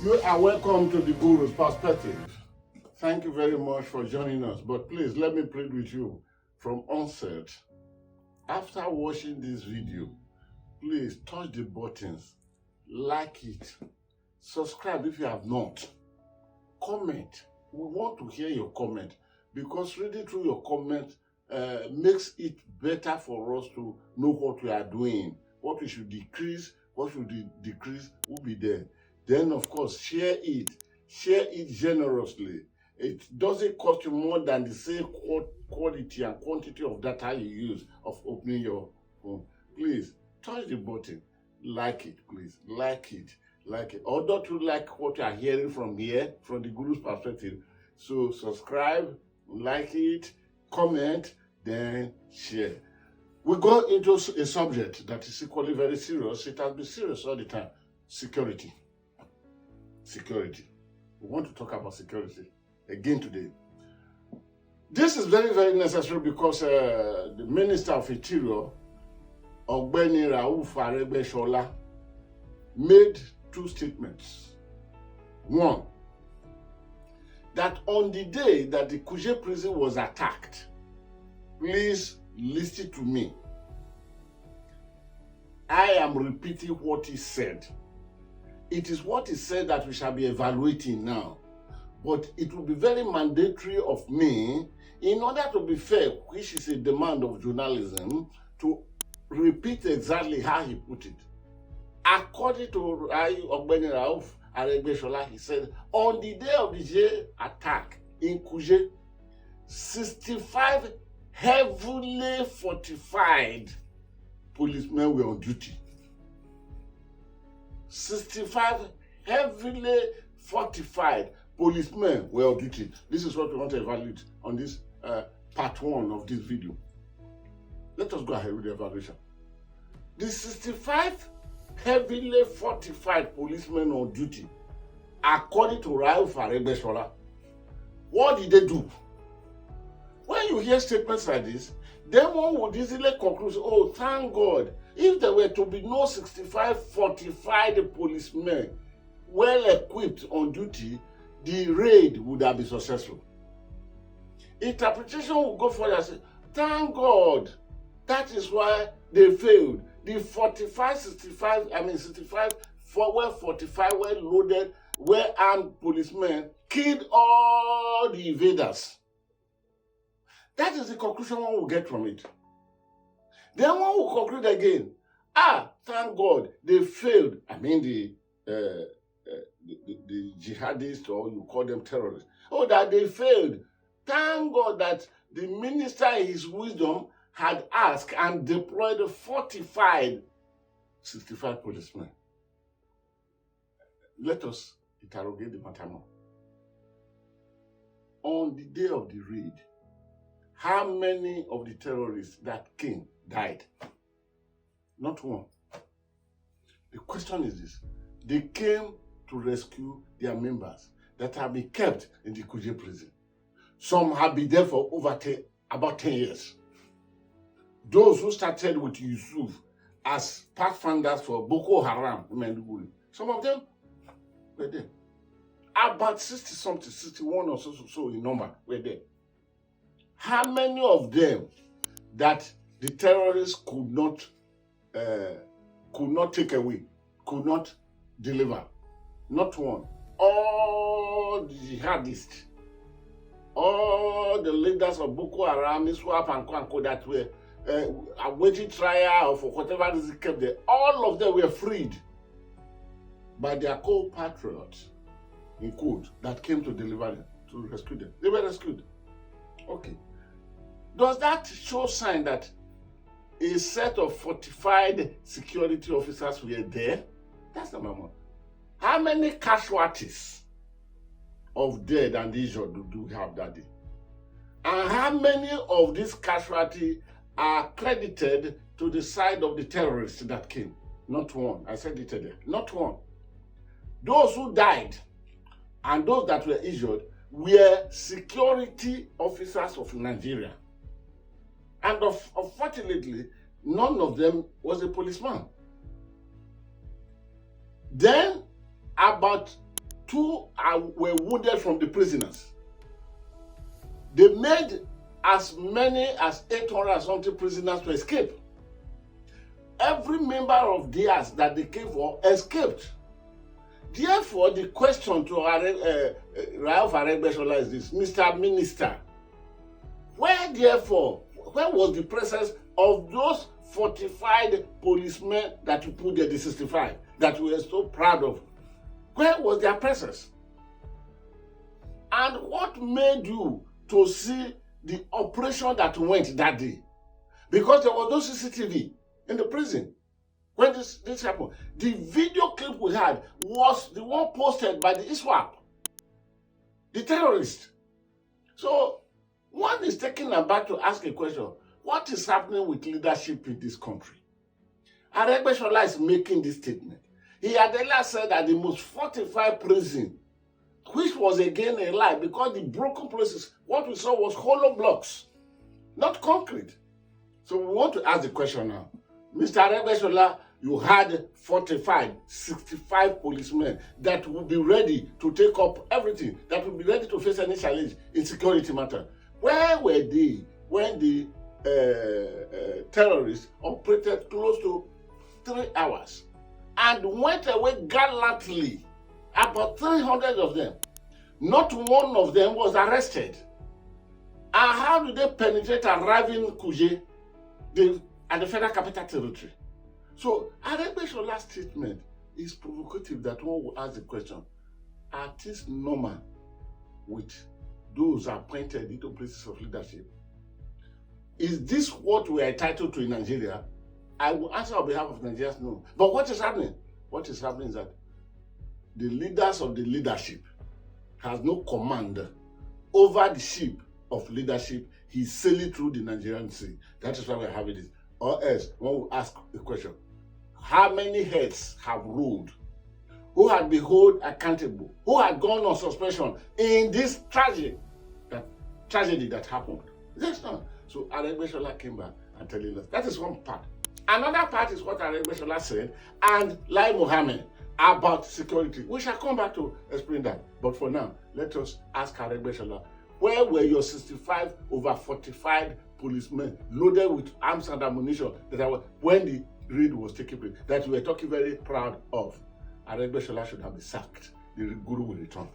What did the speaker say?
You are welcome to the Guru's Perspective. Thank you very much for joining us. But please, let me plead with you from onset. After watching this video, please touch the buttons, like it, subscribe if you have not, comment. We want to hear your comment because reading through your comment makes it better for us to know what we are doing, what we should decrease, what should decrease will be there. Then, of course, share it generously. It doesn't cost you more than the same quality and quantity of data you use of opening your phone. Please, touch the button. Like it, please. Like it. Or don't you like what you are hearing from here, from the Guru's Perspective? So, subscribe, like it, comment, then share. We go into a subject that is equally very serious. It has been serious all the time. Security. We want to talk about security again today. This is very, very necessary because the Minister of Interior, Aregbesola, made two statements. One, that on the day that the Kuje prison was attacked, please listen to me. I am repeating what he said. It is what he said that we shall be evaluating now. But it will be very mandatory of me, in order to be fair, which is a demand of journalism, to repeat exactly how he put it. According to Aregbesola, he said, on the day of the J attack in Kuje, 65 heavily fortified policemen were on duty. 65 heavily fortified policemen were on duty. This is what we want to evaluate on this part one of this video. Let us go ahead with the evaluation. The 65 heavily fortified policemen on duty, according to Aregbesola, what did they do? When you hear statements like this, then one would easily conclude, oh, thank God, if there were to be no 65 fortified policemen well equipped on duty, the raid would have been successful. Interpretation will go further and say, thank God, that is why they failed. The 65 well fortified, well loaded, well armed policemen killed all the invaders. That is the conclusion one will get from it. Then one will conclude again, thank God, they failed. I mean the jihadists, or you call them terrorists. Oh, that they failed. Thank God that the minister in his wisdom had asked and deployed a fortified 65 policemen. Let us interrogate the matter more. On the day of the raid, how many of the terrorists that came died? Not one. The question is this. They came to rescue their members that have been kept in the Kuje prison. Some have been there for about 10 years. Those who started with Yusuf as pathfinders for Boko Haram in Maiduguri, some of them were there. About 60-something, 61 or so in number were there. How many of them that the terrorists could not take away, could not deliver? Not one. All the jihadists, all the leaders of Boko Haram, Iswap and Kwanko that were awaiting trial or for whatever reason kept there, all of them were freed by their co-patriots, in quote, that came to deliver them, to rescue them. They were rescued. Okay. Does that show sign that a set of fortified security officers were there? That's number one. How many casualties of dead and injured do we have that day? And how many of these casualties are credited to the side of the terrorists that came? Not one. I said it there. Not one. Those who died and those that were injured were security officers of Nigeria. And unfortunately, none of them was a policeman. Then, about 2 were wounded from the prisoners. They made as many as 800 and something prisoners to escape. Every member of theirs that they came for escaped. Therefore, the question to Rauf Aregbesola is this: Mr. Minister, where was the presence of those fortified policemen that you put there, the 65, that we are so proud of? Where was their presence? And what made you to see the operation that went that day? Because there was no CCTV in the prison when this happened. The video clip we had was the one posted by the ISWAP, the terrorist. So one is taken aback to ask a question: what is happening with leadership in this country? Aregbesola is making this statement. He had earlier said that the most fortified prison, which was again a lie, because the broken places, what we saw was hollow blocks, not concrete. So we want to ask the question now. Mr. Aregbesola, you had 65 policemen that would be ready to take up everything, that would be ready to face any challenge in security matter. Where were they when the terrorists operated close to 3 hours and went away gallantly? About 300 of them. Not one of them was arrested. And how did they penetrate, arriving in Kuje, at the Federal Capital Territory? So Aregbesola's statement is provocative, that one will ask the question: are things normal with those appointed into places of leadership? Is this what we are entitled to in Nigeria? I will answer on behalf of Nigerians, no. But what is happening? What is happening is that the leaders of the leadership has no command over the ship of leadership. He's sailing through the Nigerian sea. That is why we're having this. Or else, one will ask the question: how many heads have ruled? Who had been held accountable? Who had gone on suspension in this tragedy that happened? That's not. So Aregbesola came back and telling us. That is one part. Another part is what Aregbesola said and Lai Mohammed about security. We shall come back to explain that. But for now, let us ask Aregbesola, where were your 65 over 45 policemen loaded with arms and ammunition when the raid was taking place, that we were talking very proud of? Aregbesola should have been sacked. The guru will return.